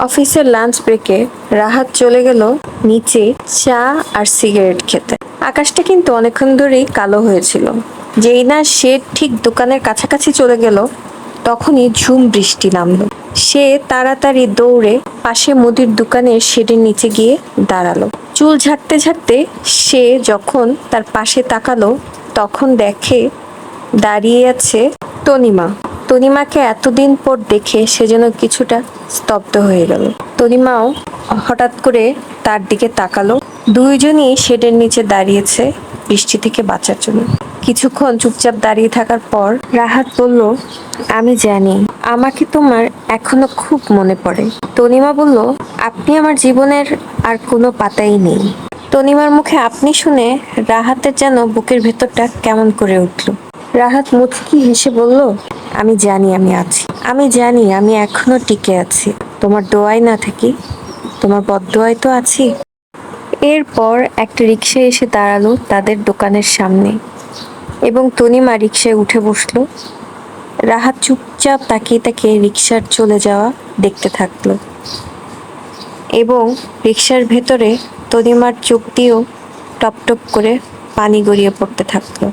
অফিসের লাঞ্চ ব্রেকে রাহাত চলে গেল নিচে চা আর সিগারেট খেতে। আকাশটা কিন্তু অনেকক্ষণ ধরেই কালো হয়েছিল। যেই না সে ঠিক দোকানের কাছাকাছি চলে গেল, তখনই ঝুম বৃষ্টি নামলো। সে তাড়াতাড়ি দৌড়ে পাশে মুদির দোকানের শেডের নিচে গিয়ে দাঁড়ালো। চুল ঝাড়তে ঝাড়তে সে যখন তার পাশে তাকালো, তখন দেখে দাঁড়িয়ে আছে তনিমা। তনিমাকে এতদিন পর দেখে সে যেন কিছুটা স্তব্ধ হয়ে গেল। তনিমাও হঠাৎ করে তার দিকে তাকালো। দুইজনই শেডের নিচে দাঁড়িয়েছে বৃষ্টি থেকে বাঁচার জন্য। কিছুক্ষণ চুপচাপ দাঁড়িয়ে থাকার পর রাহাত বলল, আমি জানি আমাকে তোমার এখনো খুব মনে পড়ে। তনিমা বলল, আপনি আমার জীবনের আর কোনো পাতাই নেই। তনিমার মুখে আপনি শুনে রাহাতের যেন বুকের ভেতরটা কেমন করে উঠল। রাহাত মুচকি হেসে বলল, আমি জানি আমি আছি, আমি জানি আমি এখনো টিকে আছি। তোমার দোয়ায় না থাকি, তোমার বদদোয়ায় তো আছি। এরপর একটা রিক্সা এসে দাঁড়ালো তাদের দোকানের সামনে এবং তনিমা রিক্সায় উঠে বসলো। রাহাত চুপচাপ তাকিয়ে তাকিয়ে রিক্সার চলে যাওয়া দেখতে থাকলো এবং রিক্সার ভেতরে তনিমার চোখ দিয়েও টপ টপ করে পানি গড়িয়ে পড়তে থাকলো।